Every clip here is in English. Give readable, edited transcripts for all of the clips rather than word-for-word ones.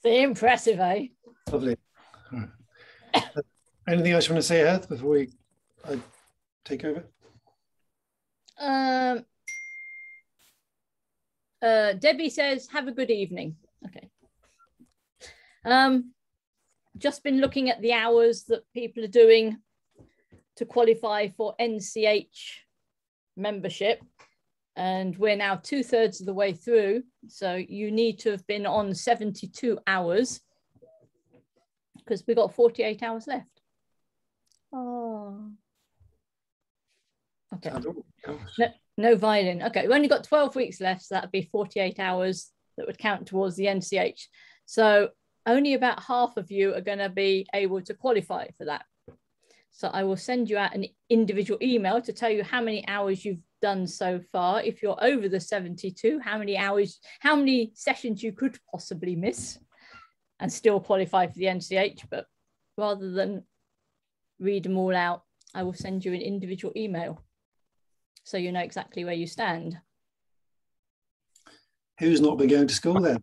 Impressive, eh? Lovely. All right. Anything else you want to say, Heath, before I take over? Debbie says, have a good evening. Okay. Just been looking at the hours that people are doing to qualify for NCH membership. And we're now 2/3 of the way through. So you need to have been on 72 hours because we've got 48 hours left. Oh. Okay. No violin. Okay, we've only got 12 weeks left, so that'd be 48 hours that would count towards the NCH. So only about half of you are going to be able to qualify for that. So I will send you out an individual email to tell you how many hours you've done so far. If you're over the 72, how many sessions you could possibly miss and still qualify for the NCH. But rather than read them all out, I will send you an individual email so you know exactly where you stand. Who's not been going to school then?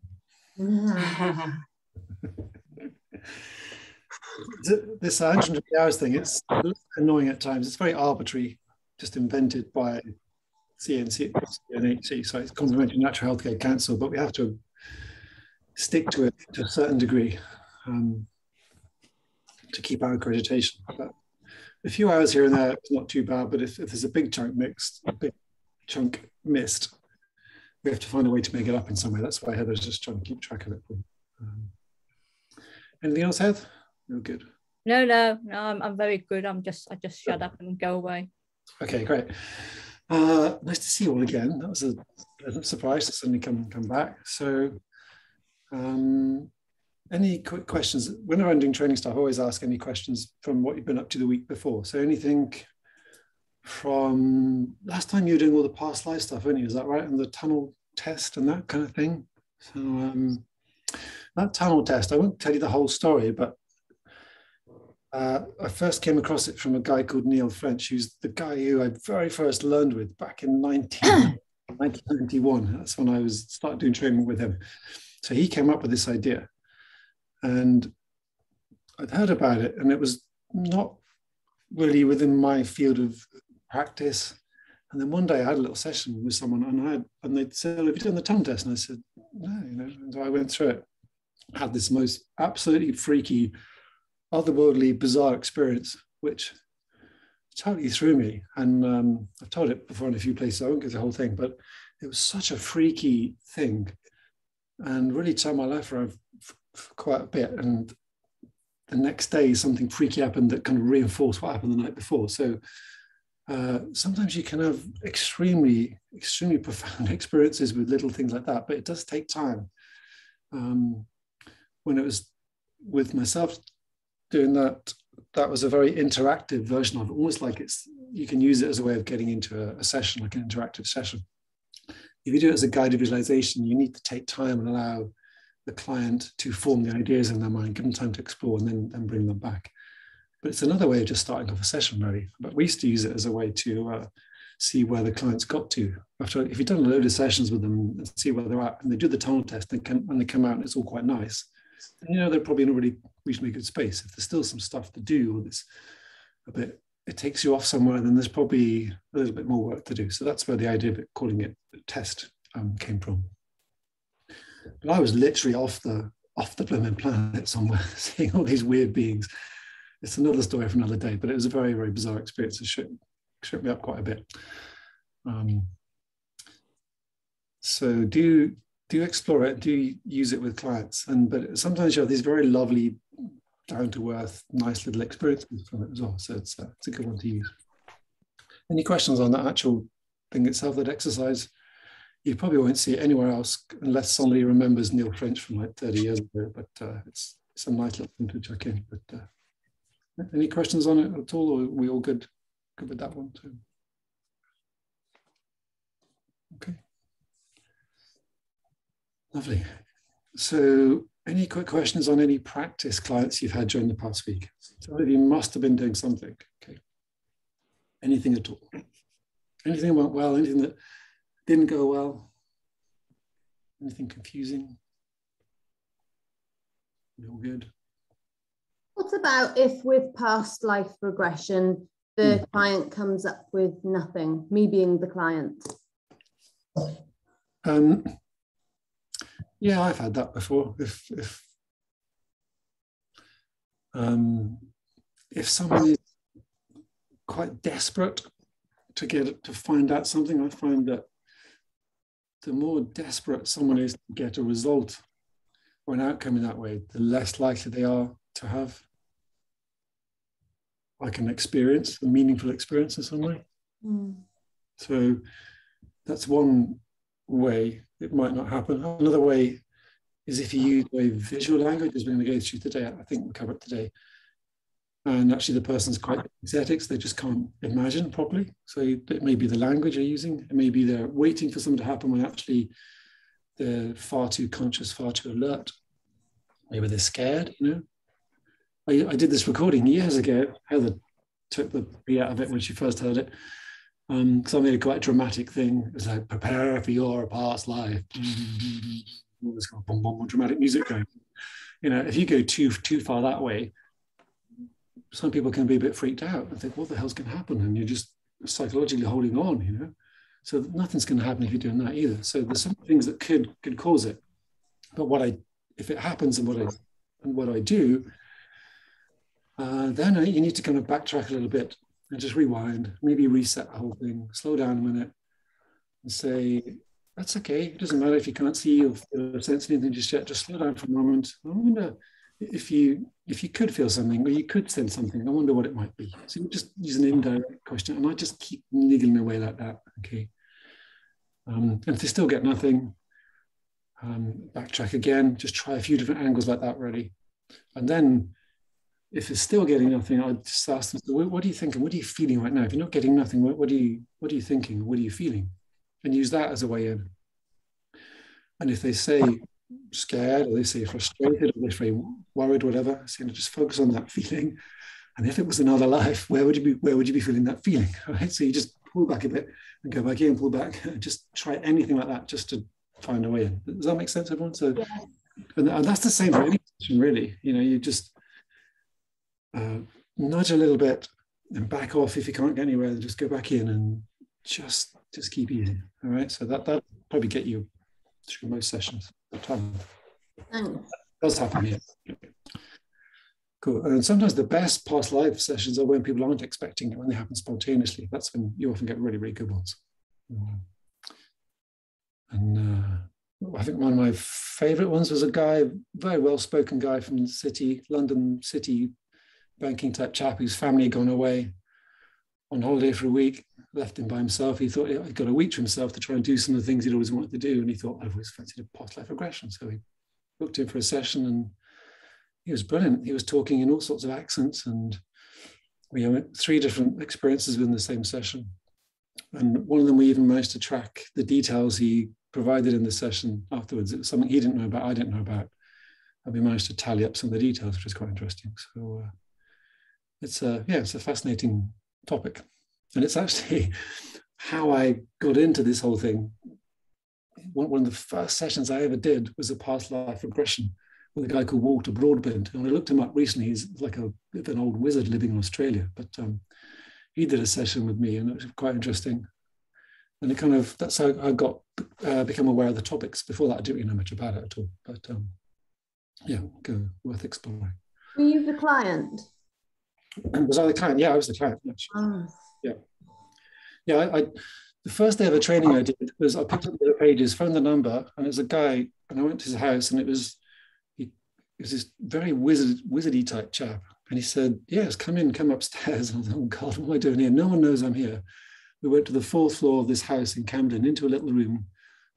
This 150 hours thing, it's annoying at times. It's very arbitrary, just invented by CNHC, so it's Complementary Natural Healthcare Council, but we have to stick to it to a certain degree to keep our accreditation. But a few hours here and there is not too bad, but if there's a big chunk missed, we have to find a way to make it up in some way. That's why Heather's just trying to keep track of it. Anything else, Heather? You're good. No, I'm very good. I just shut up and go away. Okay, great. Nice to see you all again. That was a pleasant surprise to suddenly come back. So, any quick questions? Whenever I'm doing training stuff, I always ask any questions from what you've been up to the week before. So anything from last time you were doing all the past life stuff, weren't you? Is that right? And the tunnel test and that kind of thing. So that tunnel test, I won't tell you the whole story, but I first came across it from a guy called Neil French, who's the guy who I very first learned with back in 1991. That's when I started doing training with him. So he came up with this idea, and I'd heard about it, and it was not really within my field of practice. And then one day I had a little session with someone, and they said, "Have you done the tunnel test?" And I said, "No," And so I went through it. I had this most absolutely freaky, otherworldly, bizarre experience, which totally threw me. And I've told it before in a few places. I won't go through the whole thing, but it was such a freaky thing, and really turned my life around for quite a bit. And the next day, something freaky happened that kind of reinforced what happened the night before. So sometimes you can have extremely, extremely profound experiences with little things like that, but it does take time. When it was with myself doing that, that was a very interactive version of it, almost like you can use it as a way of getting into a session, like an interactive session. If you do it as a guided visualization, you need to take time and allow the client to form the ideas in their mind, give them time to explore, and then bring them back. But it's another way of just starting off a session, really. But we used to use it as a way to see where the clients got to. If you've done a load of sessions with them and see where they're at, and they do the tunnel test, when they come out and it's all quite nice, then they're probably in a really reasonably good space. If there's still some stuff to do, or it's it takes you off somewhere, then there's probably a little bit more work to do. So that's where the idea of it, calling it a test came from. But I was literally off the blooming planet somewhere, seeing all these weird beings. It's another story for another day, but it was a very, very bizarre experience. It shook me up quite a bit. So do explore it, do use it with clients. But sometimes you have these very lovely, down-to-earth, nice little experiences from it as well. So it's a good one to use. Any questions on that actual thing itself, that exercise? You probably won't see it anywhere else unless somebody remembers Neil French from like 30 years ago, but it's a nice little thing to check in. But any questions on it at all, or are we all good with that one too? Okay. Lovely. So any quick questions on any practice clients you've had during the past week? Some of you must have been doing something. Okay. Anything at all? Anything that went well? Anything that didn't go well? Anything confusing? all good. What about if with past life regression, the client comes up with nothing, me being the client? Yeah, I've had that before. If someone is quite desperate to find out something, I find that the more desperate someone is to get a result or an outcome in that way, the less likely they are to have like an experience, a meaningful experience in some way. So that's one way it might not happen. Another way is if you use a visual language, as we're going to go through today, I think we'll cover it today. And actually the person's quite aesthetics, they just can't imagine properly. So it may be the language you're using, it may be they're waiting for something to happen when actually they're far too conscious, far too alert. Maybe they're scared, you know. I did this recording years ago. Heather took the pee out of it when she first heard it. Because I made a quite dramatic thing. It was like, prepare for your past life. All this kind of boom, boom, dramatic music going. You know, if you go too far that way, some people can be a bit freaked out and think, what the hell's going to happen? And you're just psychologically holding on, you know. So nothing's going to happen if you're doing that either. So there's some things that could cause it. But if it happens and what I do, then you need to kind of backtrack a little bit and just rewind, maybe reset the whole thing, slow down a minute and say, that's okay. It doesn't matter if you can't see or feel or sense anything just yet, just slow down for a moment. I wonder if you could feel something or you could sense something, I wonder what it might be. So you just use an indirect question and I just keep niggling away like that, okay? And if they still get nothing, backtrack again, just try a few different angles like that really. And then if it's still getting nothing, I'd just ask them, so what are you thinking? What are you feeling right now? If you're not getting nothing, what are you thinking? What are you feeling? And use that as a way in. And if they say scared, or they say frustrated, or they say worried, whatever, so just focus on that feeling. And if it was another life, where would you be feeling that feeling? Right? So you just pull back a bit and go back in, pull back, just try anything like that just to find a way in. Does that make sense, everyone? So, yeah. And that's the same for any question, really. You know, you just nudge a little bit and back off if you can't get anywhere, just go back in and just keep easy. All right, so that'll probably get you through most sessions. That does happen here. Cool. And sometimes the best past life sessions are when people aren't expecting it, when they happen spontaneously. That's when you often get really, really good ones. And I think one of my favorite ones was a guy, very well-spoken guy from the city, London city, banking type chap whose family had gone away on holiday for a week, left him by himself. He thought he'd got a week to himself to try and do some of the things he'd always wanted to do. And he thought, I've always fancied a past life regression. So he booked in for a session and he was brilliant. He was talking in all sorts of accents and we had 3 different experiences within the same session. And one of them, we even managed to track the details he provided in the session afterwards. It was something he didn't know about, I didn't know about. And we managed to tally up some of the details, which was quite interesting. So it's a fascinating topic. And it's actually how I got into this whole thing. One of the first sessions I ever did was a past life regression with a guy called Walter Broadbent. And I looked him up recently. He's like an old wizard living in Australia. But he did a session with me and it was quite interesting. And that's how I become aware of the topics. Before that, I didn't really know much about it at all. But worth exploring. Were you the client? Was I the client? Yeah, I was the client. Yeah. Yeah, the first day of a training I did was I picked up the pages, phoned the number, and it was a guy, and I went to his house, and it was this very wizardy type chap. And he said, yes, come upstairs. And I thought, oh God, what am I doing here? No one knows I'm here. We went to the 4th floor of this house in Camden, into a little room,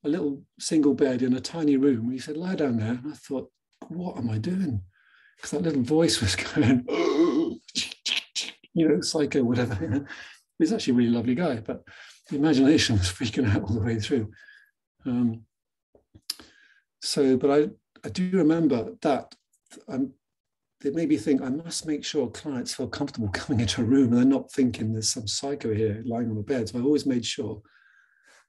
a little single bed in a tiny room. And he said, lie down there. And I thought, what am I doing? Because that little voice was going, psycho, whatever. He's actually a really lovely guy, but the imagination was freaking out all the way through. But I do remember that they made me think I must make sure clients feel comfortable coming into a room and they're not thinking there's some psycho here lying on the bed. So I always made sure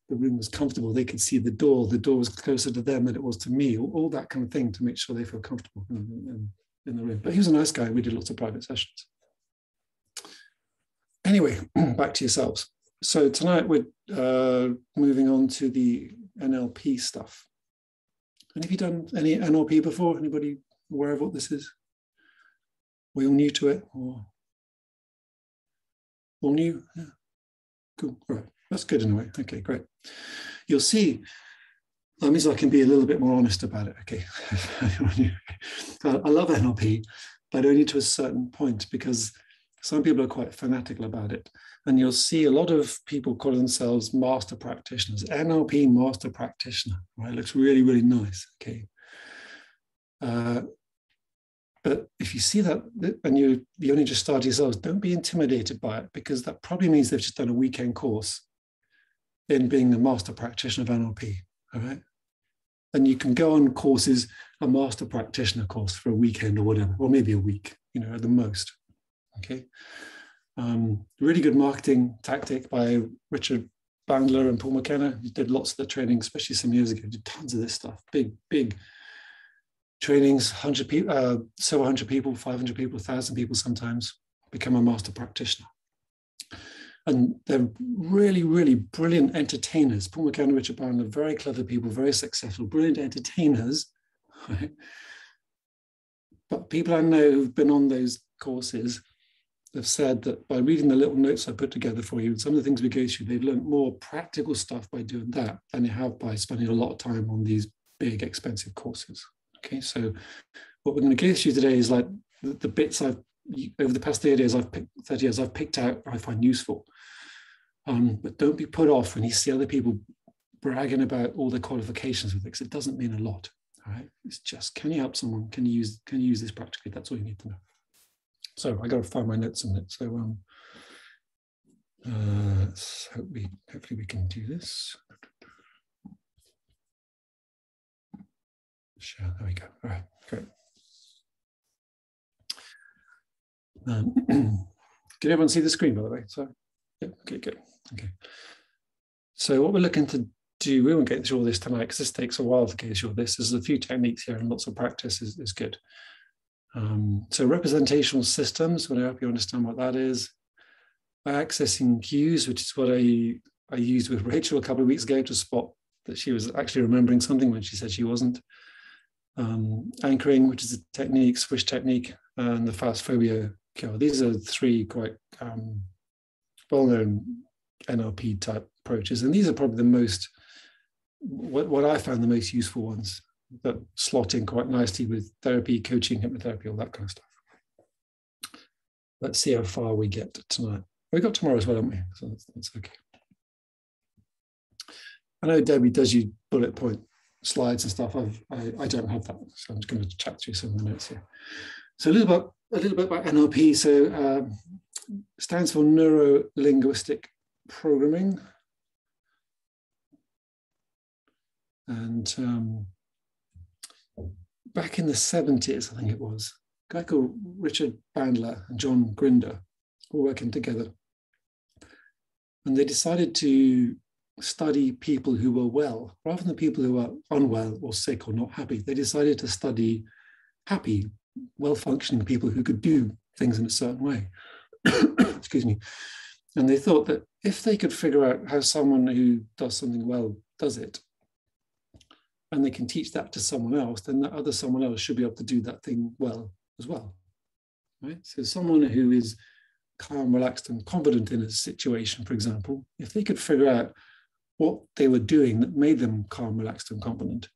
the room was comfortable. They could see the door was closer to them than it was to me, all that kind of thing to make sure they feel comfortable in the room. But he was a nice guy. We did lots of private sessions. Anyway, back to yourselves. So tonight we're moving on to the NLP stuff. And have you done any NLP before? Anybody aware of what this is? We all new to it? Or all new? Yeah. Cool. All right. That's good in a way. Okay, great. You'll see, that means I can be a little bit more honest about it. Okay. I love NLP, but only to a certain point, because some people are quite fanatical about it. And you'll see a lot of people call themselves master practitioners, NLP master practitioner, right? It looks really, really nice. Okay. But if you see that and you only just started yourselves, don't be intimidated by it, because that probably means they've just done a weekend course in being a master practitioner of NLP, all right? And you can go on courses, a master practitioner course for a weekend or whatever, or maybe a week, at the most, okay? Really good marketing tactic by Richard Bandler and Paul McKenna. He did lots of the training, especially some years ago, did tons of this stuff, big trainings, 100 people, several hundred people, 500 people, 1,000 people sometimes become a master practitioner. And they're really, really brilliant entertainers. Paul McKenna, Richard Bandler, very clever people, very successful, brilliant entertainers. Right? But people I know who've been on those courses have said that by reading the little notes I put together for you, and some of the things we go through, they've learned more practical stuff by doing that than they have by spending a lot of time on these big, expensive courses. Okay, so what we're going to go through today is like the bits over the past 30 years I've picked out I find useful. But don't be put off when you see other people bragging about all their qualifications with it, because it doesn't mean a lot. All right, it's just, can you help someone? Can you use this practically? That's all you need to know. So I got to find my notes on it. So hopefully we can do this. Sure, there we go. All right, great. Can everyone see the screen, by the way? So, yeah, okay, good. Okay. So what we're looking to do, we won't get through all this tonight because this takes a while to get through all this. There's a few techniques here and lots of practice is good. So representational systems, I hope you understand what that is. By accessing cues, which is what I used with Rachel a couple of weeks ago to spot that she was actually remembering something when she said she wasn't. Anchoring, which is a technique, swish technique, and the fast phobia cure. These are three quite well-known NLP type approaches, and these are probably the most, what I found the most useful ones that slot in quite nicely with therapy, coaching, hypnotherapy, all that kind of stuff. Let's see how far we get tonight. We got tomorrow as well, haven't we? So that's okay. I know Debbie does you bullet point slides and stuff. I don't have that, so I'm just going to chat through some of the notes here. So a little bit about NLP. So stands for Neuro Linguistic Programming, and back in the 70s, I think it was, a guy called Richard Bandler and John Grinder were working together, and they decided to study people who were well rather than people who were unwell or sick or not happy. They decided to study happy, well-functioning people who could do things in a certain way. Excuse me. And they thought that if they could figure out how someone who does something well does it, and they can teach that to someone else, then that other someone else should be able to do that thing well as well. Right? So someone who is calm, relaxed, and confident in a situation, for example, if they could figure out what they were doing that made them calm, relaxed, and confident,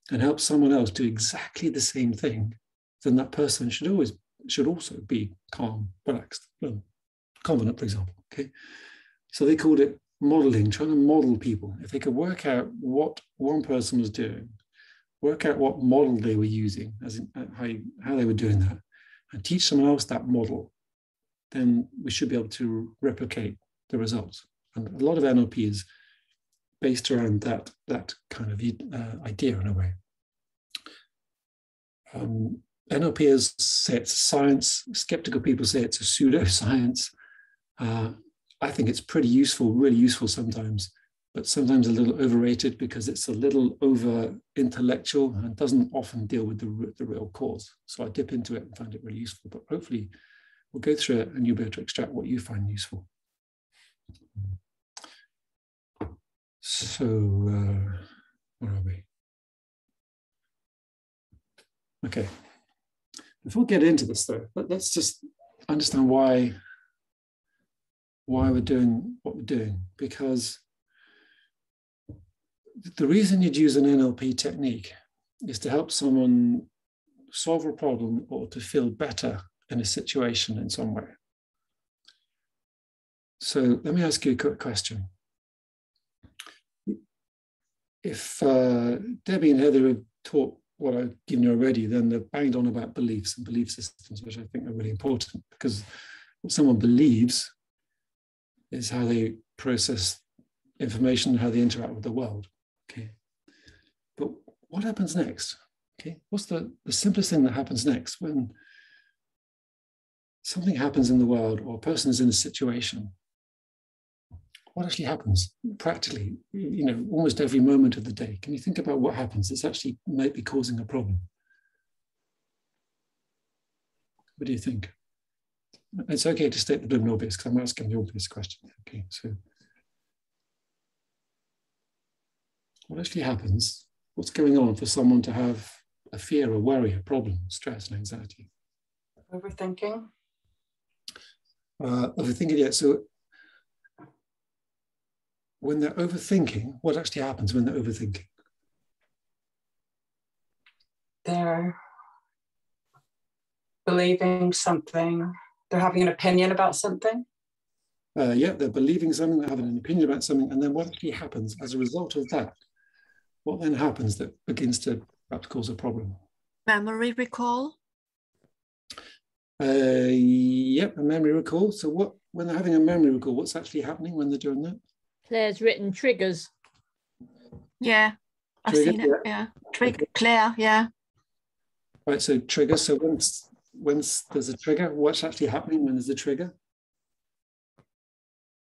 and help someone else do exactly the same thing, then that person should also be calm, relaxed, and confident, for example. Okay, so they called it modeling, trying to model people. If they could work out what one person was doing, work out what model they were using, as in how they were doing that, and teach someone else that model, then we should be able to replicate the results. And a lot of NLP is based around that kind of idea in a way. NLPers say it's science. Skeptical people say it's a pseudoscience. I think it's pretty useful, really useful sometimes, but sometimes a little overrated because it's a little over intellectual and doesn't often deal with the real cause. So I dip into it and find it really useful, but hopefully we'll go through it and you'll be able to extract what you find useful. So where are we? Okay. Before we get into this though, let's just understand why we're doing what we're doing, because the reason you'd use an NLP technique is to help someone solve a problem or to feel better in a situation in some way. So let me ask you a quick question. If Debbie and Heather have taught what I've given you already, then they're banged on about beliefs and belief systems, which I think are really important, because what someone believes is how they process information, how they interact with the world. Okay, but what happens next? Okay, what's the simplest thing that happens next when something happens in the world or a person is in a situation? What actually happens practically, you know, almost every moment of the day? Can you think about what happens that's actually might be causing a problem? What do you think? It's okay to state the blooming obvious, because I'm asking the obvious question. Okay, so what actually happens? What's going on for someone to have a fear, a worry, a problem, stress, and anxiety? Overthinking. Overthinking, yeah. So when they're overthinking, what actually happens when they're overthinking? They're believing something. They're having an opinion about something. Yeah, they're believing something, they're having an opinion about something, and then what actually happens as a result of that? What then happens that begins to perhaps cause a problem? Memory recall. Yep, a memory recall. So when they're having a memory recall, what's actually happening when they're doing that? Claire's written triggers. Yeah, I've seen it. Yeah, trigger. Claire. Yeah. Right. So trigger. So once there's a trigger, what's actually happening when there's a trigger?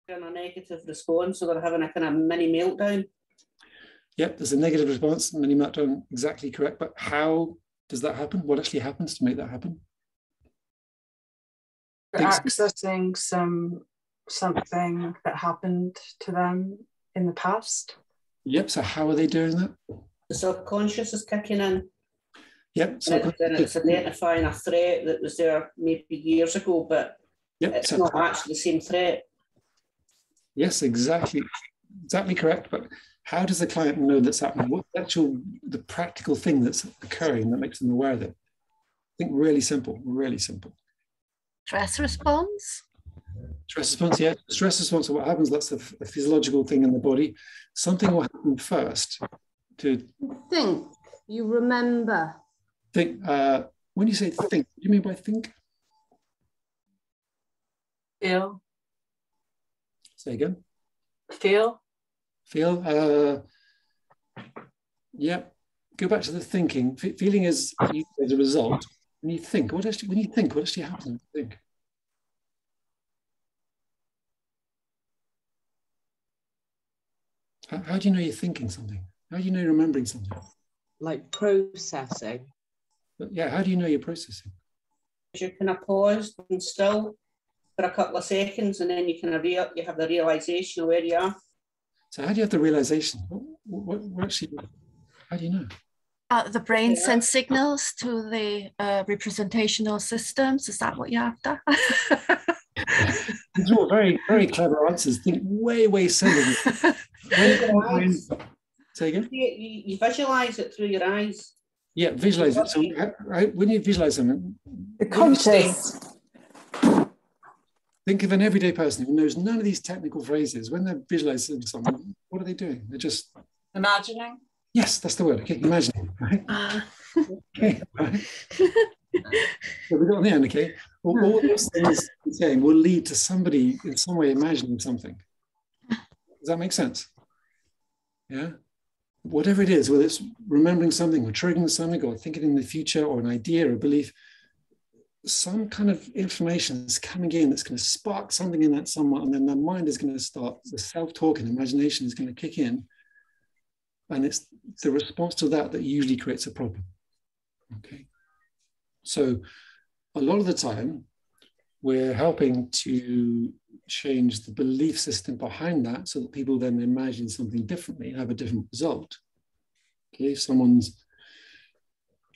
In a negative response, so they're having a kind of mini meltdown. Yep, there's a negative response, mini meltdown. Exactly correct. But how does that happen? What actually happens to make that happen? They're accessing something that happened to them in the past. Yep. So how are they doing that? The subconscious is kicking in. Yep. And it's identifying a threat that was there maybe years ago, but yep, it's not actually the same threat. Yes, exactly correct. But how does the client know that's happening? What's the practical thing that's occurring that makes them aware of it? I think really simple, really simple. Stress response. Stress response, yeah. Stress response, so what happens, that's a physiological thing in the body. Something will happen first to think. You remember. Think. When you say think, what do you mean by think? Feel. Say again. Feel. Feel. Yeah. Go back to the thinking. Feeling is as a result. When you think, what actually happens? Think. How do you know you're thinking something? How do you know you're remembering something? Like processing. But yeah, how do you know you're processing? You kind of pause and still for a couple of seconds, and then you kind of you have the realization of where you are. So how do you have the realization? What actually? How do you know? The brain sends signals to the representational systems. Is that what you're after? These are all very, very clever answers. Think way simpler. Say again? You visualize it through your eyes. Yeah, visualize it. So when you visualize something, The conscious. Think of an everyday person who knows none of these technical phrases. When they're visualizing something, what are they doing? They're just Imagining. Yes, that's the word. Okay, imagining. Right? Okay, right. So we got on the end. Okay, all those things I'm saying will lead to somebody in some way imagining something. Does that make sense? Yeah. Whatever it is, whether it's remembering something or triggering something or thinking in the future or an idea or a belief, some kind of information is coming in that's going to spark something in that someone, and then their mind is going to start, the self-talk and imagination is going to kick in. And it's the response to that that usually creates a problem. Okay. So a lot of the time, we're helping to change the belief system behind that so that people then imagine something differently and have a different result. Okay, if someone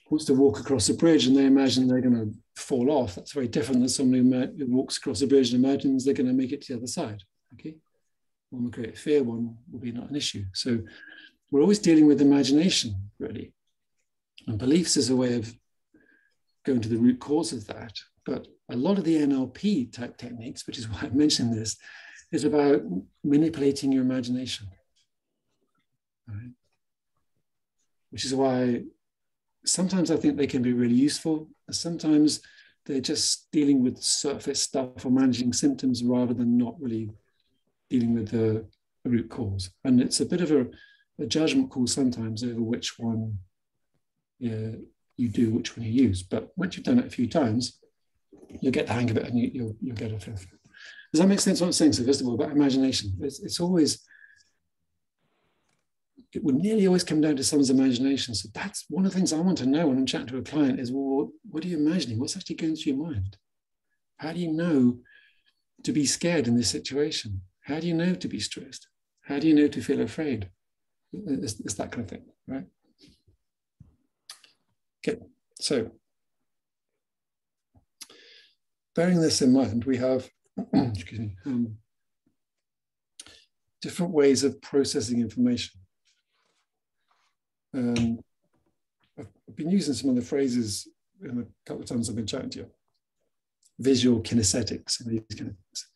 wants to walk across a bridge and they imagine they're going to fall off, that's very different than someone who walks across a bridge and imagines they're going to make it to the other side. Okay, one will create fear, one will be not an issue. So we're always dealing with imagination, really. And beliefs is a way of going to the root cause of that. But a lot of the NLP type techniques, which is why I mentioned this, is about manipulating your imagination. Right? Which is why sometimes I think they can be really useful. And sometimes they're just dealing with surface stuff or managing symptoms rather than not really dealing with the root cause. And it's a bit of a judgment call sometimes over which one you do, which one you use. But once you've done it a few times, you'll get the hang of it and you'll get a feel for it. Does that make sense what I'm saying? So first of all, about imagination, it's always, it would nearly always come down to someone's imagination. So that's one of the things I want to know when I'm chatting to a client is, well, what are you imagining? What's actually going through your mind? How do you know to be scared in this situation? How do you know to be stressed? How do you know to feel afraid? It's that kind of thing, right? Okay, so bearing this in mind, we have excuse me, different ways of processing information. I've been using some of the phrases in a couple of times I've been chatting to you. Visual kinesthetics and these kind of things.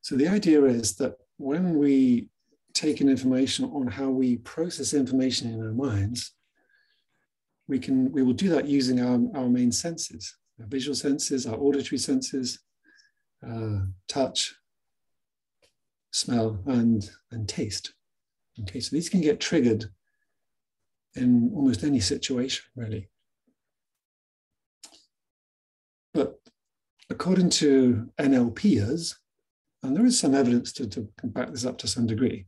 So the idea is that when we take in information on how we process information in our minds, we will do that using our main senses, our visual senses, our auditory senses, touch, smell, and taste. Okay, so these can get triggered in almost any situation, really. But according to NLPers, and there is some evidence to back this up to some degree,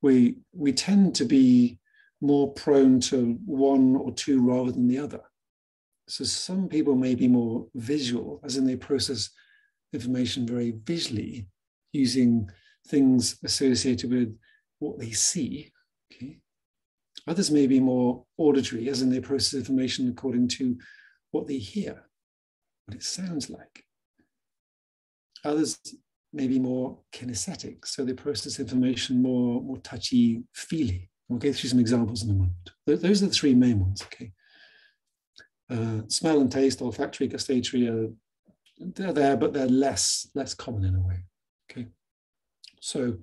we tend to be more prone to one or two rather than the other. So some people may be more visual, as in they process information very visually, using things associated with what they see. Okay. Others may be more auditory, as in they process information according to what they hear, what it sounds like. Others may be more kinesthetic, so they process information more touchy, feely. We'll go through some examples in a moment. Those are the three main ones, okay? Smell and taste, olfactory, gustatory, they're there, but they're less common in a way, okay? So,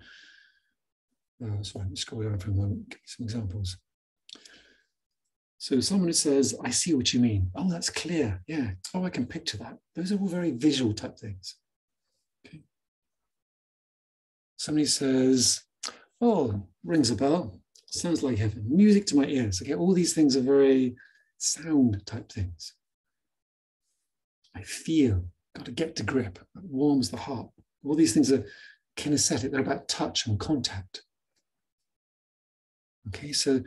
sorry, let me scroll down for a moment, give you some examples. So someone who says, I see what you mean. Oh, that's clear, yeah. Oh, I can picture that. Those are all very visual type things, okay? Somebody says, oh, rings a bell. Sounds like heaven. Music to my ears. Okay, all these things are very sound type things. I feel, got to get to grip. It warms the heart. All these things are kinesthetic. They're about touch and contact. Okay, so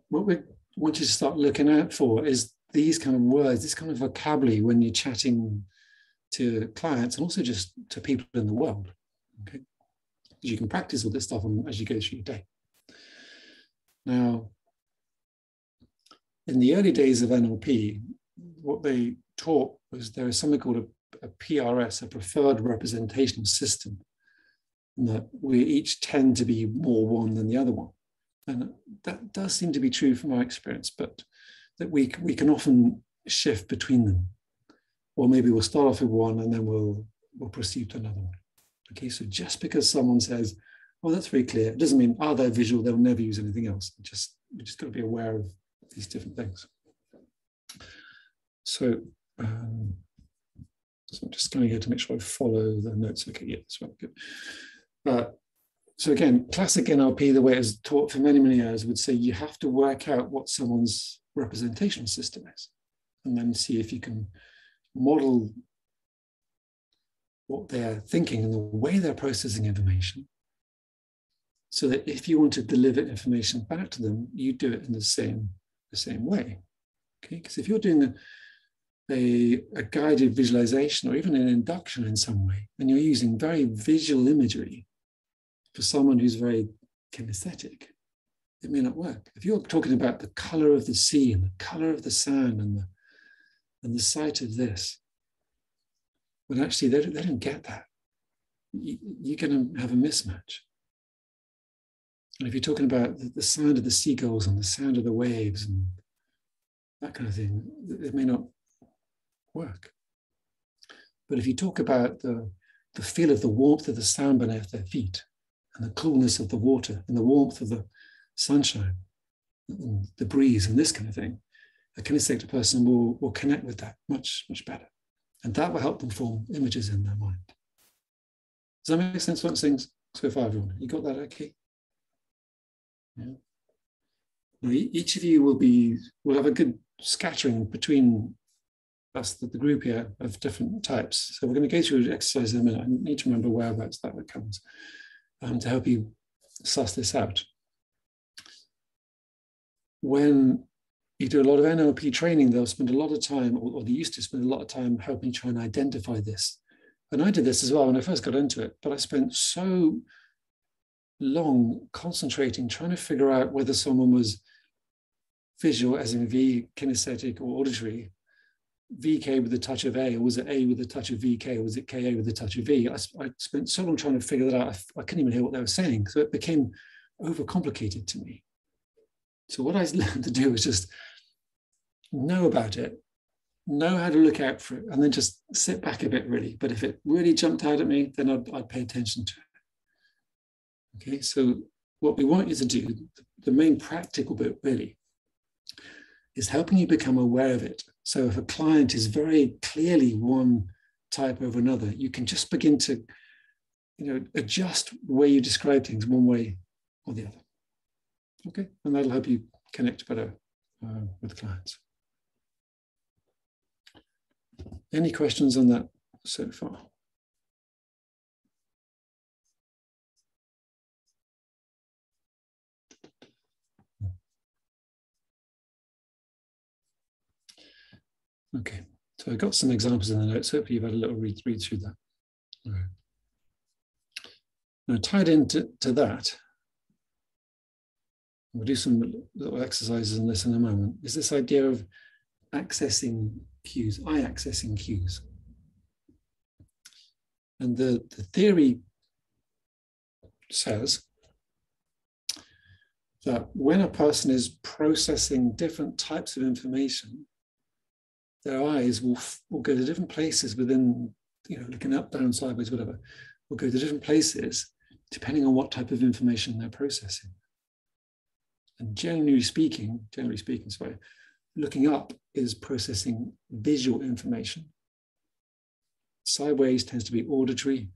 what we want you to start looking out for is these kind of words, this kind of vocabulary when you're chatting to clients and also just to people in the world. Okay, because you can practice all this stuff as you go through your day. Now, in the early days of NLP, what they taught was there is something called a PRS, a preferred representational system, and that we each tend to be more one than the other one. And that does seem to be true from our experience, but that we can often shift between them. Or maybe we'll start off with one and then we'll proceed to another one. Okay, so just because someone says, oh, that's very clear, it doesn't mean, they're visual, they'll never use anything else. We just got to be aware of these different things. So, so I'm just going here to make sure I follow the notes. Okay, yeah, that's right, good. So again, classic NLP, the way it was taught for many, many years, would say you have to work out what someone's representational system is, and then see if you can model what they're thinking and the way they're processing information, so that if you want to deliver information back to them, you do it in the same way. Okay, because if you're doing a guided visualization or even an induction in some way, and you're using very visual imagery for someone who's very kinesthetic, it may not work. If you're talking about the color of the sea and the color of the sand and the sight of this, when actually they don't get that, you're going to have a mismatch. And if you're talking about the sound of the seagulls and the sound of the waves and that kind of thing, it may not work. But if you talk about the feel of the warmth of the sand beneath their feet, and the coolness of the water, and the warmth of the sunshine, and the breeze, and this kind of thing, a kinesthetic person will connect with that much, much better. And that will help them form images in their mind. Does that make sense what I'm saying so far, everyone? You got that okay? Yeah. Now, each of you will have a good scattering between us, the group here, of different types. So we're going to go through an exercise in a minute. I need to remember whereabouts that comes to help you suss this out. When you do a lot of NLP training, they'll spend a lot of time, or they used to spend a lot of time helping try and identify this. And I did this as well when I first got into it, but I spent so long concentrating, trying to figure out whether someone was visual, as in V, kinesthetic, or auditory, VK with a touch of A, or was it A with a touch of VK, or was it KA with a touch of V? I spent so long trying to figure that out, I couldn't even hear what they were saying. So it became overcomplicated to me. So what I learned to do was just know about it, know how to look out for it, and then just sit back a bit, really. But if it really jumped out at me, then I'd pay attention to it. Okay, so what we want you to do, the main practical bit really, is helping you become aware of it. So if a client is very clearly one type over another, you can just begin to, adjust the way you describe things one way or the other. Okay, and that'll help you connect better with clients. Any questions on that so far? Okay, so I've got some examples in the notes. Hopefully you've had a little read through that. All right. Now, tied into that, we'll do some little exercises on this in a moment, is this idea of accessing cues, eye-accessing cues. And the theory says that when a person is processing different types of information, their eyes will go to different places within, looking up, down, sideways, whatever, will go to different places depending on what type of information they're processing. And generally speaking, looking up is processing visual information. Sideways tends to be auditory,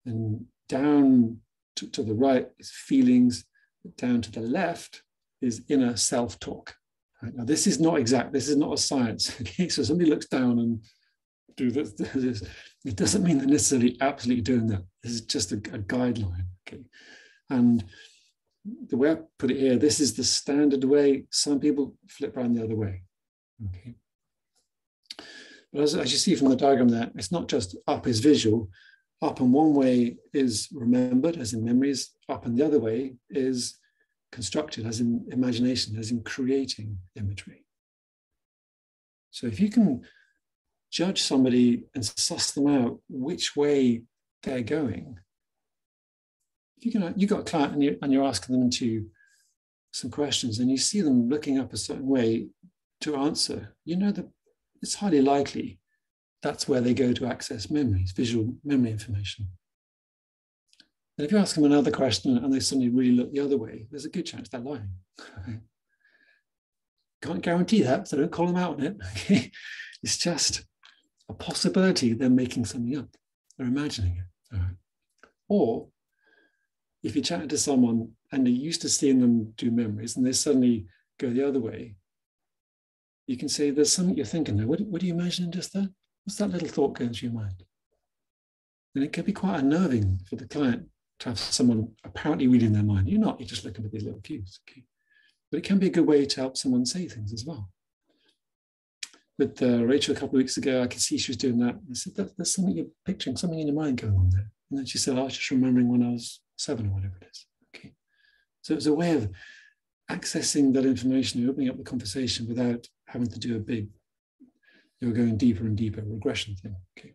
and down to the right is feelings, down to the left is inner self-talk. Right? Now, this is not exact, this is not a science. Okay? So somebody looks down and do this. It doesn't mean they're necessarily absolutely doing that. This is just a guideline. Okay? And the way I put it here, this is the standard way. Some people flip around the other way. Okay. But as you see from the diagram there, it's not just up is visual. Up in one way is remembered, as in memories. Up in the other way is constructed, as in imagination, as in creating imagery. So if you can judge somebody and suss them out which way they're going, you've got a client and you're asking them into some questions and you see them looking up a certain way to answer, that it's highly likely that's where they go to access memories, visual memory information. And if you ask them another question and they suddenly really look the other way, there's a good chance they're lying. Can't guarantee that, so don't call them out on it. Okay? It's just a possibility they're making something up. They're imagining it. All right? Or if you're chatting to someone and you're used to seeing them do memories and they suddenly go the other way, you can say there's something you're thinking there. What are you imagining just there? What's that little thought going through your mind? And it can be quite unnerving for the client to have someone apparently reading their mind. You're just looking at these little cues. Okay? But it can be a good way to help someone say things as well. With Rachel a couple of weeks ago, I could see she was doing that. I said, there's something you're picturing, something in your mind going on there. And then she said, I was just remembering when I was 7 or whatever it is. Okay. So it's a way of accessing that information, opening up the conversation without having to do a big, you're going deeper and deeper regression thing. Okay.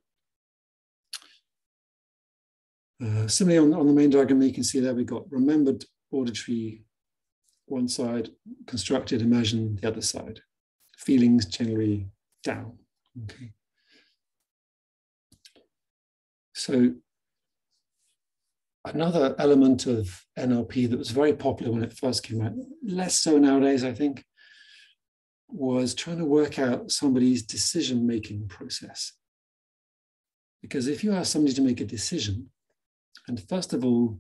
Similarly, on the main diagram, you can see there we've got remembered auditory one side, constructed imagined the other side. Feelings generally down. Okay. So another element of NLP that was very popular when it first came out, less so nowadays, I think, was trying to work out somebody's decision-making process. Because if you ask somebody to make a decision, and first of all,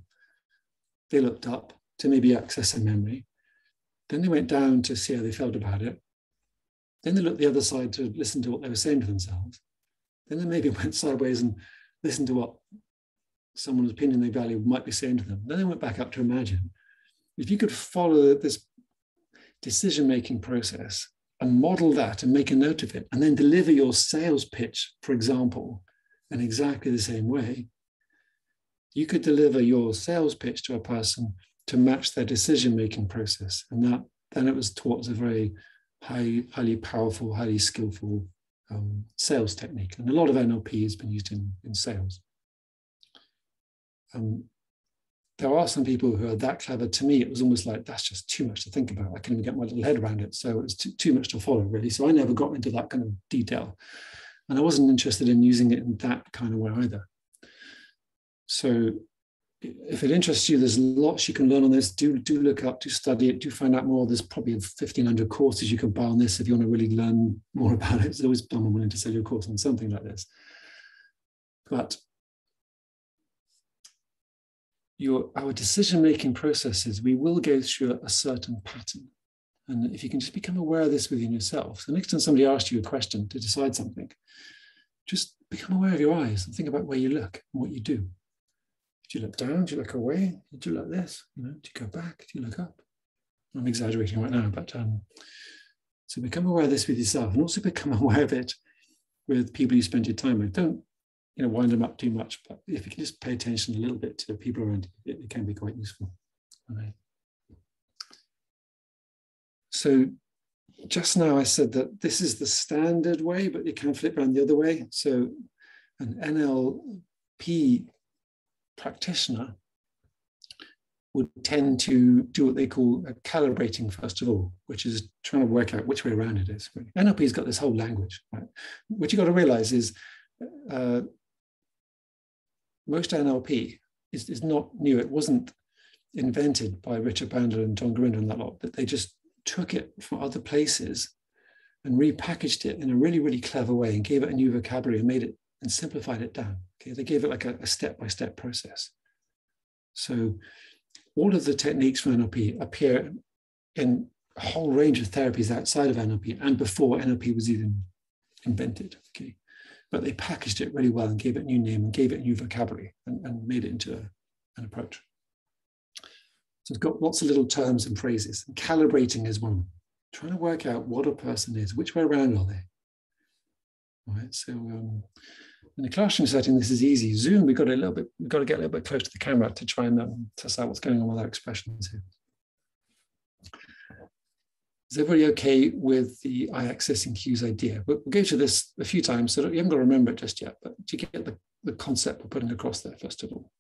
they looked up to maybe access a memory, then they went down to see how they felt about it, then they looked the other side to listen to what they were saying to themselves, then they maybe went sideways and listened to what someone's opinion they value might be saying to them. Then they went back up to imagine. If you could follow this decision-making process and model that and make a note of it, and then deliver your sales pitch, for example, in exactly the same way, you could deliver your sales pitch to a person to match their decision-making process. And that then it was taught as a very highly powerful, highly skillful sales technique. And a lot of NLP has been used in sales. There are some people who are that clever. To me, it was almost like, that's just too much to think about. I couldn't even get my little head around it. So it's too much to follow, really. So I never got into that kind of detail. And I wasn't interested in using it in that kind of way either. So if it interests you, there's lots you can learn on this. Do look up, do study it, do find out more. There's probably 1,500 courses you can buy on this if you want to really learn more about it. There's always someone willing to sell you a course on something like this. But our decision-making processes, we will go through a certain pattern. And if you can just become aware of this within yourself, the next time somebody asks you a question to decide something, just become aware of your eyes and think about where you look and what you do. Do you look down? Do you look away? Do you look this? Do you go back? Do you look up? I'm exaggerating right now, but so become aware of this with yourself, and also become aware of it with people you spend your time with. Don't wind them up too much, but if you can just pay attention a little bit to people around you, it can be quite useful. Okay. So just now I said that this is the standard way, but it can flip around the other way. So an NLP practitioner would tend to do what they call calibrating, first of all, which is trying to work out which way around it is. NLP's got this whole language, right? What you've got to realize is most NLP is not new. It wasn't invented by Richard Bandler and John Gurinder and that lot, but they just took it from other places and repackaged it in a really, really clever way and gave it a new vocabulary and made it and simplified it down. Okay, they gave it like a step-by-step process. So all of the techniques from NLP appear in a whole range of therapies outside of NLP and before NLP was even invented. Okay, but they packaged it really well and gave it a new name and gave it a new vocabulary and made it into an approach. So it's got lots of little terms and phrases. And calibrating is one. Trying to work out what a person is, which way around are they? All right, so in a classroom setting, this is easy. Zoom, we've got to get a little bit close to the camera to try and test out what's going on with our expressions here. Is everybody okay with the eye accessing cues idea? We'll go to this a few times, so you haven't got to remember it just yet, but do you get the concept we're putting across there, first of all?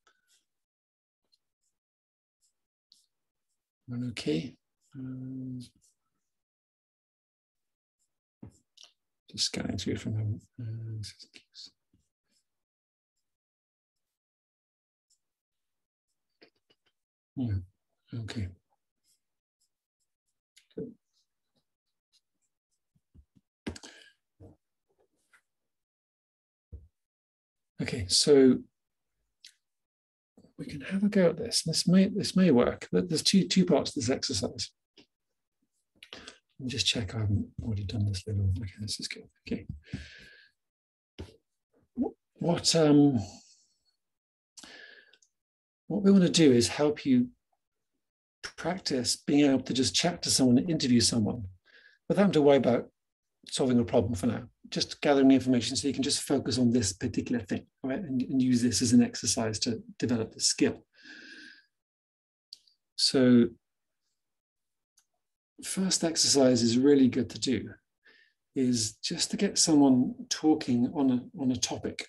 Everyone okay? Just scanning through from home. Yeah, okay. Good. Okay, so we can have a go at this. This may work, but there's two parts to this exercise. me just check I haven't already done this little. Okay, this is good. Okay. What we want to do is help you practice being able to just chat to someone and interview someone without having to worry about solving a problem for now. Just gathering the information so you can just focus on this particular thing, right? And use this as an exercise to develop the skill. So first exercise is really good to do is just to get someone talking on a topic.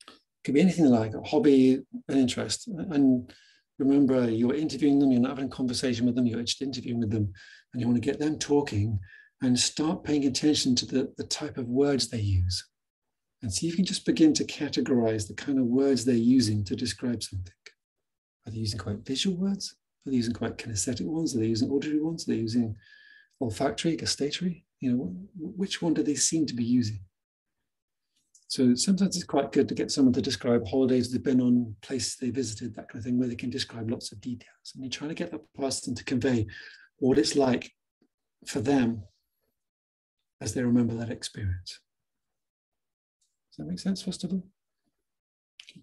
It could be anything like a hobby, an interest. And remember, you're interviewing them, you're not having a conversation with them, you're just interviewing with them, and you want to get them talking and start paying attention to the type of words they use. And see if you can just begin to categorize the kind of words they're using to describe something. Are they using quite visual words? Are they using quite kinesthetic ones? Are they using auditory ones? Are they using olfactory, gustatory? You know, which one do they seem to be using? So sometimes it's quite good to get someone to describe holidays they've been on, places they visited, that kind of thing, where they can describe lots of details. And you're trying to get that person to convey what it's like for them as they remember that experience. Does that make sense, first of all?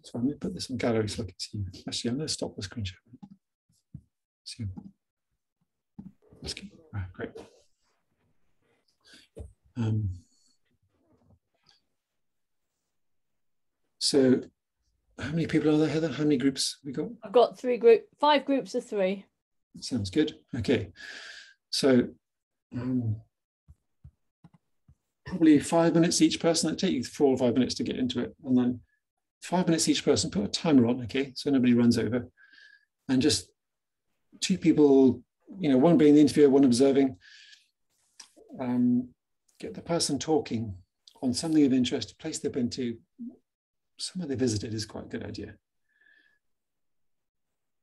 So I'm going to put this in gallery so I can see you. Actually, I'm going to stop the screen share. See you. Okay. All right, great. So how many people are there, Heather? How many groups have we got? I've got 5 groups of 3. Sounds good. Okay. So probably 5 minutes each person. It'll take you 4 or 5 minutes to get into it. And then 5 minutes each person, put a timer on, okay? So nobody runs over. And just 2 people, you know, one being the interviewer, one observing. Get the person talking on something of interest, a place they've been to, somewhere they visited is quite a good idea.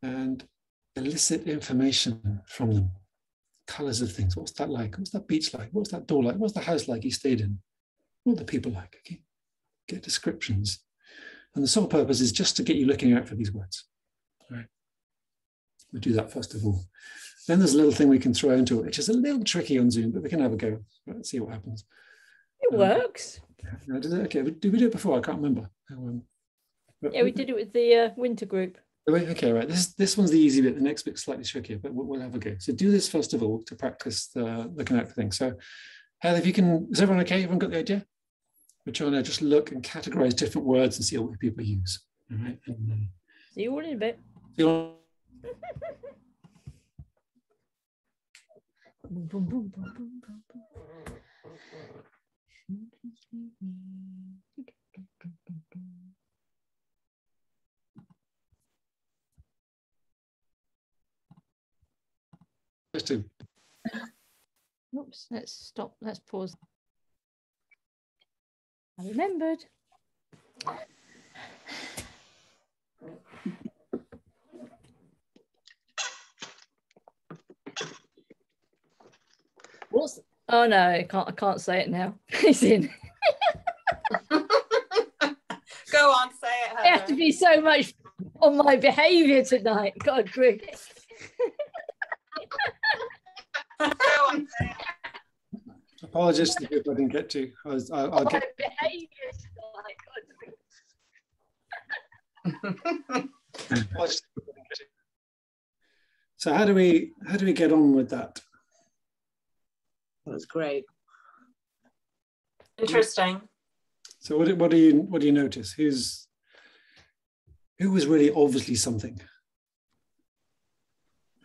And elicit information from them. Colors of things. What's that like? What's that beach like? What's that door like? What's the house like you stayed in? What are the people like? Okay. Get descriptions. And the sole purpose is just to get you looking out for these words. All right. We'll do that first of all. Then there's a little thing we can throw into it, which is a little tricky on Zoom, but we can have a go. Let's see what happens. It works. Okay, did we do it before? I can't remember. Yeah, we did it with the winter group. Okay, right. This one's the easy bit. The next bit's slightly trickier, but we'll have a go. So do this first of all to practice looking out for things. So Heather, if you can, is everyone okay? Everyone got the idea? We're trying to just look and categorize different words and see what people use. All right. See you all in a bit. See you all. Boom, boom, boom, boom, boom, boom, boom. Oops, let's stop. Let's pause. I remembered. What's? Oh no, I can't say it now. It's in. Go on, say it, Heather. I have to be so much on my behaviour tonight. God, Greg. Go on, say it. Apologies to the group I didn't get to. I'll get. Behaviour tonight. So how do we get on with that? That's great. Interesting. So what do you notice? Who was really obviously something?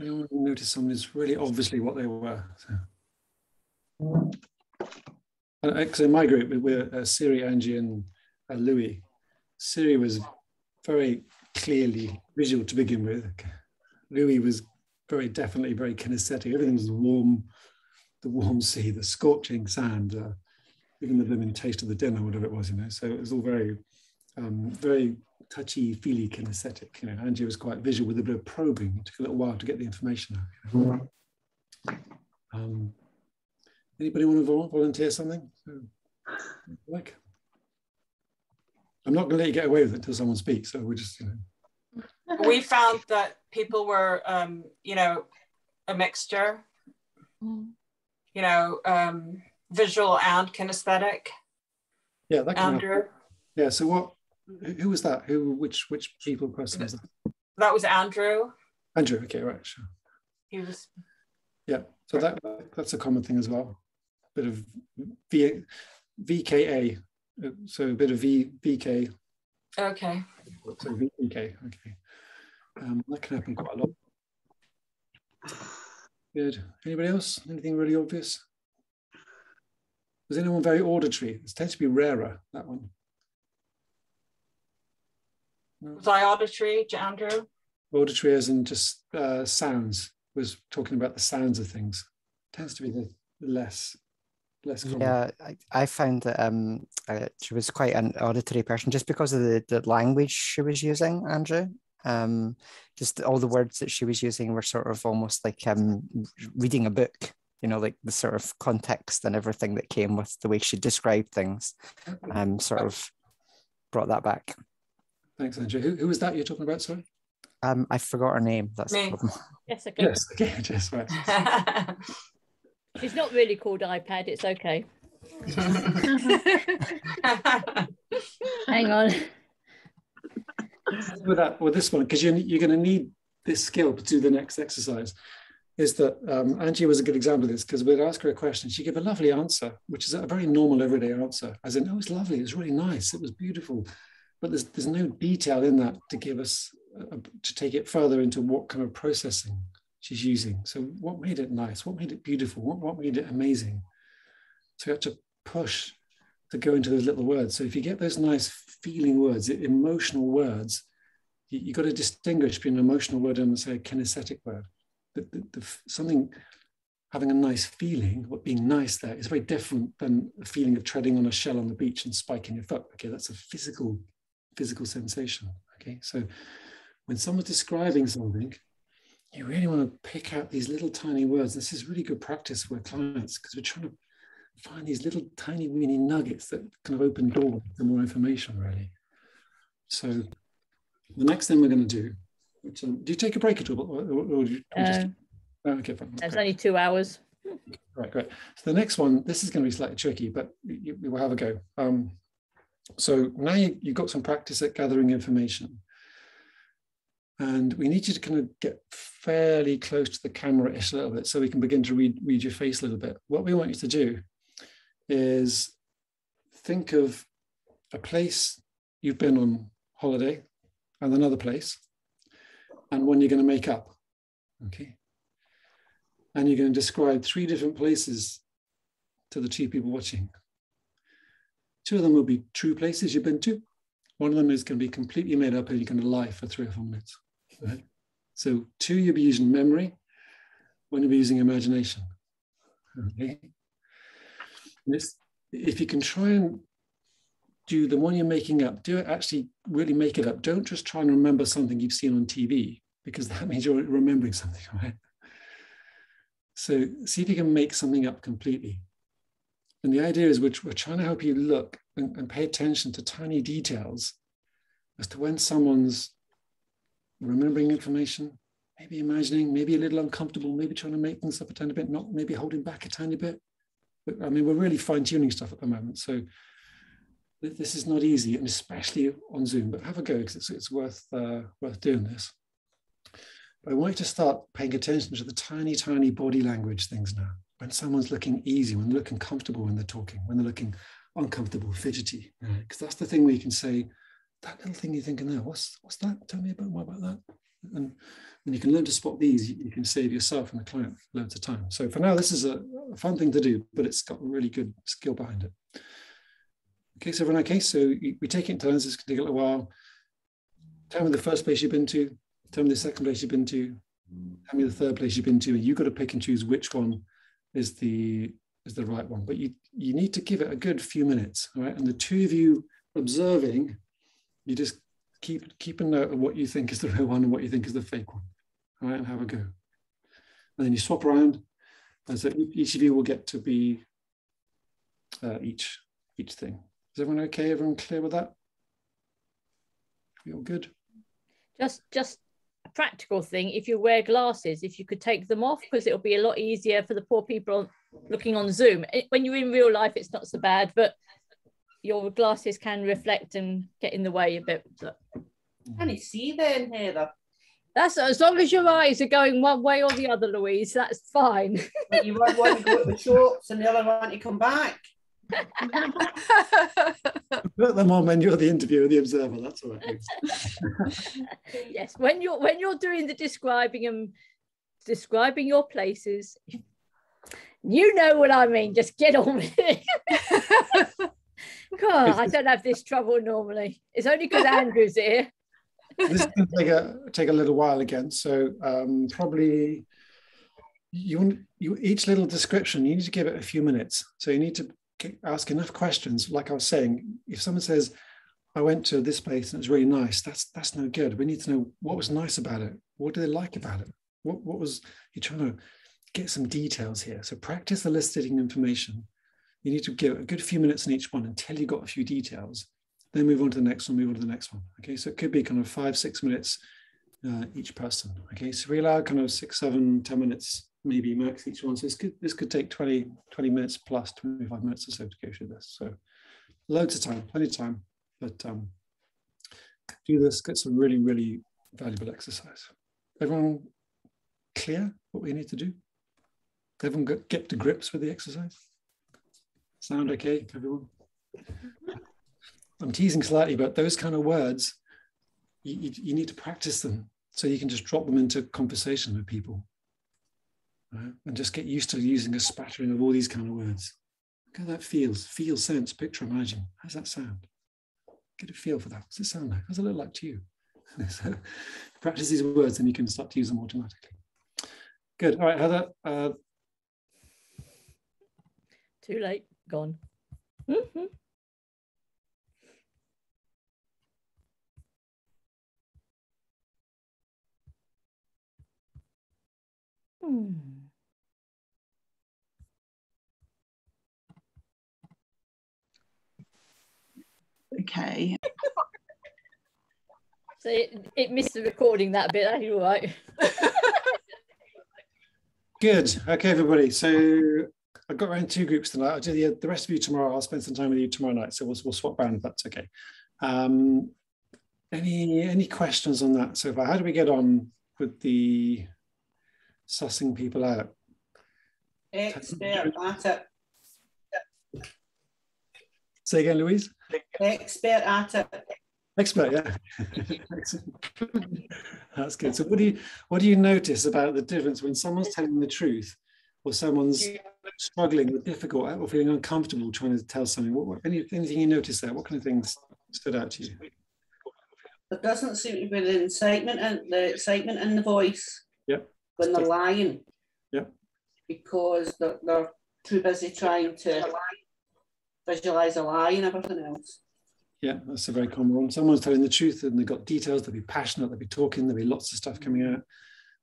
Anyone notice someone who's really obviously what they were? So. Actually, in my group, we're Siri, Angie, and Louis. Siri was very clearly visual to begin with. Louis was very definitely very kinesthetic. Everything was warm, the warm sea, the scorching sand, even the blooming taste of the dinner, whatever it was, you know. So it was all very, very touchy, feely, kinesthetic. You know, Angie was quite visual with a bit of probing. It took a little while to get the information out. You know? Anybody want to volunteer something? Like, I'm not going to let you get away with it until someone speaks. So we're just, you know. We found that people were, you know, a mixture. you know, visual and kinesthetic. Yeah, that can Andrew. happen. Yeah. So who was that? Which people person was that? That was Andrew. Andrew. Okay, right, sure. He was. Yeah. So that's a common thing as well. A bit of VKA. So a bit of VK. Okay. So VK. Okay. That can happen quite a lot. Good. Anybody else? Anything really obvious? Was anyone very auditory? It tends to be rarer, that one. No? Was I auditory, Andrew? Auditory as in just sounds, was talking about the sounds of things. Tends to be the less common. Yeah, I found that she was quite an auditory person just because of the language she was using, Andrew. Just all the words that she was using were sort of almost like reading a book, you know, like the sort of context and everything that came with the way she described things, sort of brought that back. Thanks, Andrew. Who was that you're talking about, sorry? I forgot her name. That's Me. the problem. Jessica. Yes, okay, Jess, right. It's not really called iPad. It's okay. Hang on. With this one, because you're going to need this skill to do the next exercise, is that Angie was a good example of this, because we'd ask her a question, she'd give a lovely answer, which is a very normal everyday answer, as in, oh, it's lovely, it's really nice, it was beautiful, but there's no detail in that to give us to take it further into what kind of processing she's using. So what made it nice? What made it beautiful? What made it amazing? So you have to push to go into those little words. So if you get those nice feeling words, emotional words, you've got to distinguish between an emotional word and, say, a kinesthetic word. Something having a nice feeling, what being nice there, is very different than a feeling of treading on a shell on the beach and spiking your foot. Okay, that's a physical sensation. Okay, so when someone's describing something, you really want to pick out these little tiny words. This is really good practice with clients, because we're trying to find these little tiny weeny nuggets that kind of open doors to more information, really. So the next thing we're going to do, which, do you take a break at all? Or do you just, okay, fine. It's only 2 hours. Right, great. So the next one, this is going to be slightly tricky, but we will have a go. So now you've got some practice at gathering information. And we need you to kind of get fairly close to the camera-ish a little bit so we can begin to read your face a little bit. What we want you to do is think of a place you've been on holiday and another place, and one you're going to make up, okay? And you're going to describe 3 different places to the 2 people watching. 2 of them will be true places you've been to. One of them is going to be completely made up and you're going to lie for 3 or 4 minutes. Right? So 2, you'll be using memory, 1 you'll be using imagination. Okay. If you can try and do the one you're making up, do it, actually really make it up. Don't just try and remember something you've seen on TV, because that means you're remembering something, right? So see if you can make something up completely. And the idea is we're trying to help you look and pay attention to tiny details as to when someone's remembering information, maybe imagining, maybe a little uncomfortable, maybe trying to make things up a tiny bit, not maybe holding back a tiny bit. But, I mean, we're really fine-tuning stuff at the moment. So this is not easy, and especially on Zoom, but have a go, because it's worth doing this. But I want you to start paying attention to the tiny, tiny body language things now. When someone's looking easy, when they're looking comfortable when they're talking, when they're looking uncomfortable, fidgety, because that's the thing where you can say, that little thing you're thinking there, what's that? Tell me more about that. And when you can learn to spot these, you can save yourself and the client loads of time. So for now, this is a fun thing to do, but it's got a really good skill behind it. Okay, so everyone okay? So we take it in turns. It's going to take a little while. Tell me the first place you've been to. Tell me the second place you've been to. Tell me the third place you've been to. And you've got to pick and choose which one is the right one. But you need to give it a good few minutes, all right? And the 2 of you observing, you just keep a note of what you think is the real one and what you think is the fake one, all right? And have a go. And then you swap around, and so each of you will get to be each thing. Is everyone okay? Everyone clear with that? We all good? Just a practical thing. If you wear glasses, if you could take them off, because it'll be a lot easier for the poor people looking on Zoom. When you're in real life, it's not so bad, but your glasses can reflect and get in the way a bit. So. Can you see then, Heather? That's as long as your eyes are going one way or the other, Louise, that's fine. But you want one to go to the shops and the other one to come back. Put them on when you're the interviewer, the observer. That's all right. Yes, when you're doing the describing your places, you know what I mean. Just get on with it. God, I don't have this trouble normally. It's only because Andrew's here. This is going to take a little while again. So probably you each little description, you need to give it a few minutes. So you need to ask enough questions. Like I was saying, if someone says, I went to this place and it was really nice, that's no good. We need to know what was nice about it. What do they like about it? What was, you're trying to get some details here. So practice eliciting information. You need to give a good few minutes in each one until you got a few details. Then move on to the next one, move on to the next one. Okay, so it could be kind of 5-6 minutes each person. Okay, so we allow kind of 6, 7, 10 minutes, maybe max each one. So this could take 20 minutes plus 25 minutes or so to go through this. So loads of time, plenty of time, but do this, get some really, really valuable exercise. Everyone clear what we need to do? Everyone get to grips with the exercise? Sound okay, everyone? I'm teasing slightly, but those kind of words, you need to practice them so you can just drop them into conversation with people, right? And just get used to using a spattering of all these kind of words. Look how that feels. Feel, sense, picture, imagine. How does that sound? Get a feel for that. What does it sound like? How does it look like to you? So practice these words and you can start to use them automatically. Good. All right, Heather. Too late. Gone. Mm-hmm. Okay. So it missed the recording that bit. That's all right. Good. Okay, everybody. So I've got around 2 groups tonight. I'll do the rest of you tomorrow. I'll spend some time with you tomorrow night. So we'll swap around if that's okay. Any questions on that so far? How do we get on with the sussing people out? Expert at it. Say again, Louise? Expert at it. Expert, yeah. That's good. So what do you notice about the difference when someone's telling the truth or someone's struggling or difficult or feeling uncomfortable trying to tell something? Anything you notice there? What kind of things stood out to you? There doesn't seem to be the excitement in the voice. Yep. When they're lying. Yep. Because they're too busy trying to visualize a lie and everything else. Yeah, that's a very common one. Someone's telling the truth and they've got details, they'll be passionate, they'll be talking, there'll be lots of stuff coming out.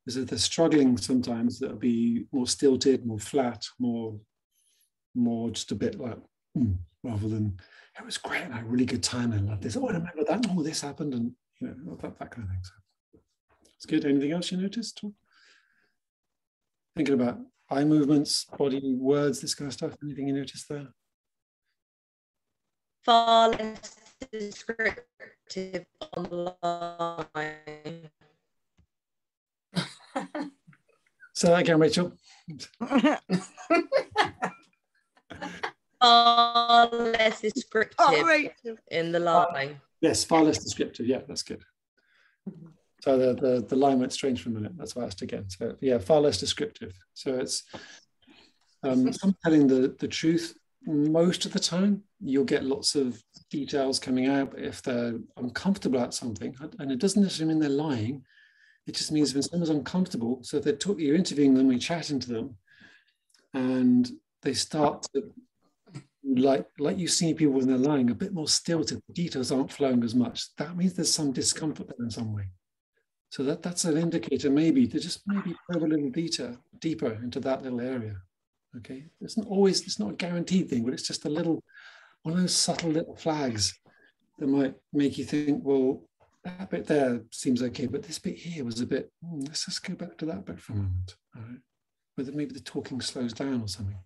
They're struggling sometimes, that'll be more stilted, more flat, more just a bit like, rather than, it was great, I had a really good time, I love this, oh, I remember that, oh, this happened, and you know, that kind of thing. So it's good. Anything else you noticed? Thinking about eye movements, body, words, this kind of stuff, anything you noticed there? Far less descriptive online. Say that again, Rachel. Far less descriptive in the line. Yes, far less descriptive. Yeah, that's good. So the line went strange for a minute. That's why I asked again. So yeah, far less descriptive. So it's I'm telling the truth most of the time. You'll get lots of details coming out. But if they're uncomfortable about something, and it doesn't necessarily mean they're lying, it just means when someone's uncomfortable. So if you're interviewing them, you're chatting to them, and they start to like you see people when they're lying a bit more stilted, details aren't flowing as much. That means there's some discomfort there in some way. So that's an indicator maybe to just maybe probe a little deeper into that little area. Okay, it's not a guaranteed thing, but it's just one of those subtle little flags that might make you think, well, that bit there seems okay, but this bit here was a bit, let's just go back to that bit for a moment. All right, whether maybe the talking slows down or something.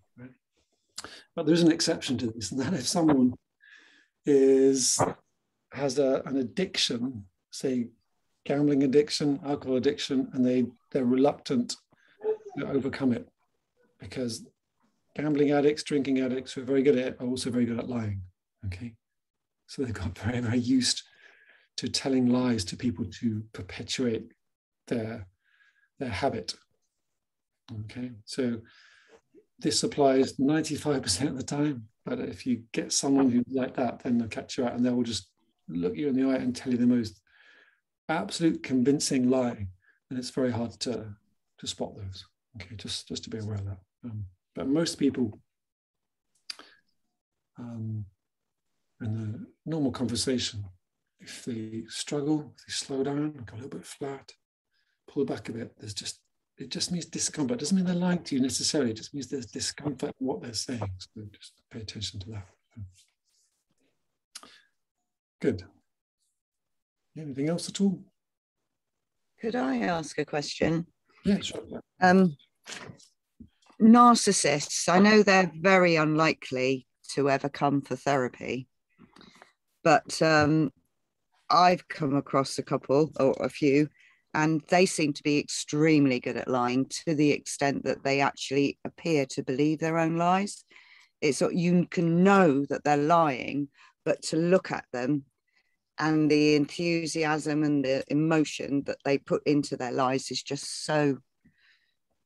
But there's an exception to this, and that if someone has an addiction, say gambling addiction, alcohol addiction, and they're reluctant to overcome it, because gambling addicts, drinking addicts who are very good at it are also very good at lying. Okay, so they've got very, very used to telling lies to people to perpetuate their habit. Okay, so this applies 95% of the time, but if you get someone who's like that, then they'll catch you out and they will just look you in the eye and tell you the most absolute convincing lie, and it's very hard to spot those. Okay, just to be aware of that. But most people in the normal conversation, if they struggle, if they slow down, go a little bit flat, pull back a bit, it just means discomfort. It doesn't mean they're lying to you necessarily. It just means there's discomfort in what they're saying. So just pay attention to that. Good. Anything else at all? Could I ask a question? Yeah, sure. Narcissists, I know they're very unlikely to ever come for therapy, but I've come across a couple or a few, and they seem to be extremely good at lying, to the extent that they actually appear to believe their own lies. It's you can know that they're lying, but to look at them and the enthusiasm and the emotion that they put into their lies is just so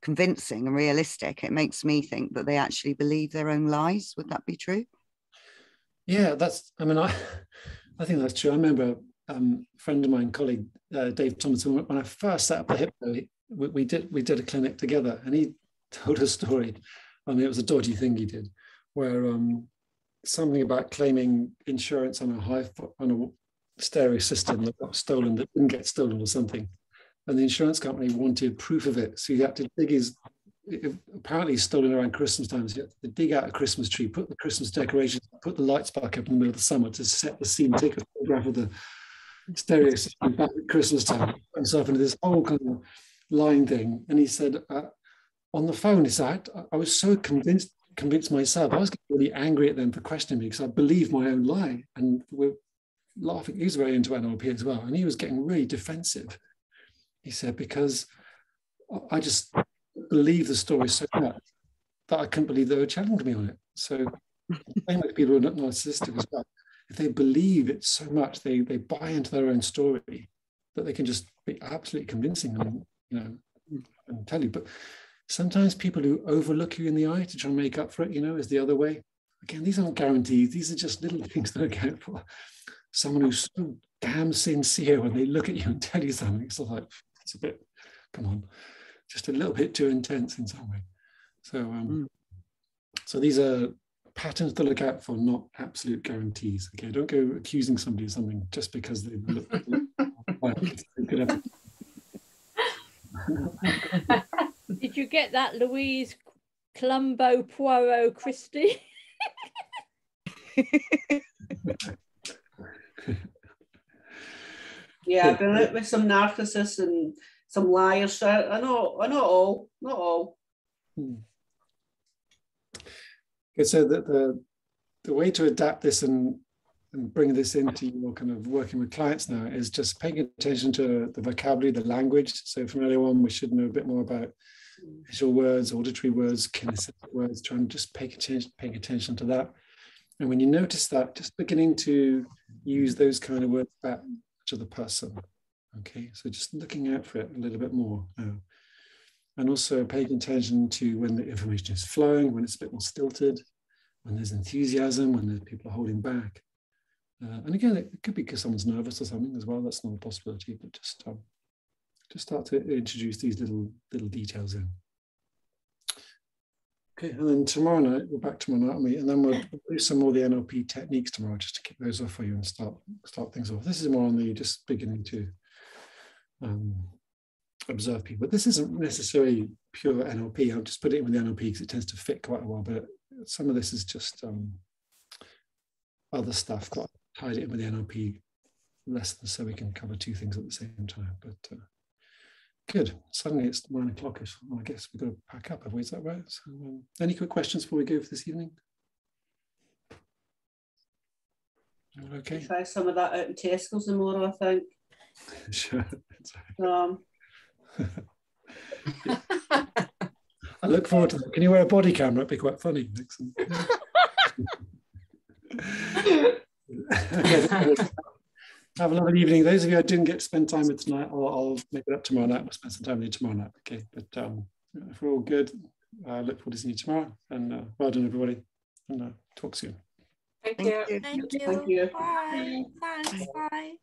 convincing and realistic. It makes me think that they actually believe their own lies. Would that be true? Yeah, I think that's true. I remember a friend of mine, colleague Dave Thomason, when I first set up the Hypno, we did a clinic together, and he told a story. I mean, it was a dodgy thing he did, where something about claiming insurance on a stereo system that got stolen, that didn't get stolen or something, and the insurance company wanted proof of it, so he had to dig apparently stolen around Christmas time, so you had to dig out a Christmas tree, put the Christmas decorations, put the lights back up in the middle of the summer to set the scene, take a photograph of the stereo system back at Christmas time, and so into this whole kind of lying thing. And he said on the phone, he said, I was so convinced myself, I was getting really angry at them for questioning me because I believed my own lie. And we're laughing. He was very into NLP as well, and he was getting really defensive. He said, because I just believe the story so much that I couldn't believe they were challenging me on it. So same with people who are not narcissistic as well. If they believe it so much, they buy into their own story, that they can just be absolutely convincing and and tell you. But sometimes people who overlook you in the eye to try and make up for it, is the other way. Again, these aren't guarantees. These are just little things to look out for. Someone who's so damn sincere when they look at you and tell you something, it's like, it's a bit, come on, just a little bit too intense in some way. So, so these are patterns to look out for, not absolute guarantees. Okay, don't go accusing somebody of something just because they look good. Did you get that, Louise Colombo Poirot Christie? Yeah, I've been out with some narcissists and some liars. So I know all, not all. Okay, so the way to adapt this and bring this into your kind of working with clients now is just paying attention to the vocabulary, the language. So from earlier on, we should know a bit more about visual words, auditory words, kinesthetic words, trying to just paying attention to that. And when you notice that, just beginning to use those kind of words back to the person. Okay, so just looking out for it a little bit more now. And also paying attention to when the information is flowing, when it's a bit more stilted, when there's enthusiasm, when there's people are holding back. And again, it could be because someone's nervous or something as well. That's not a possibility, but just start to introduce these little details in. Okay, and then tomorrow night, we're back to monotony, and then we'll do some more of the NLP techniques tomorrow, just to kick those off for you and start things off. This is more on the just beginning to observe people. But this isn't necessarily pure NLP. I'll just put it in with the NLP because it tends to fit quite a well, but some of this is just other stuff that tied it in with the NLP lessons, so we can cover two things at the same time. But good. Suddenly it's 9 o'clock. Well, I guess we've got to pack up, have we? Is that right? So, any quick questions before we go for this evening? Okay. Try some of that out in Tesco's tomorrow, I think. Sure. I look forward to that. Can you wear a body camera? It'd be quite funny. Okay. Have a lovely evening. Those of you I didn't get to spend time with tonight, I'll make it up tomorrow night. We'll spend some time with you tomorrow night. Okay. But if we're all good, I look forward to seeing you tomorrow. And well done, everybody. And talk soon. Thank you. Thank you. Thank you. Bye. Thanks. Bye.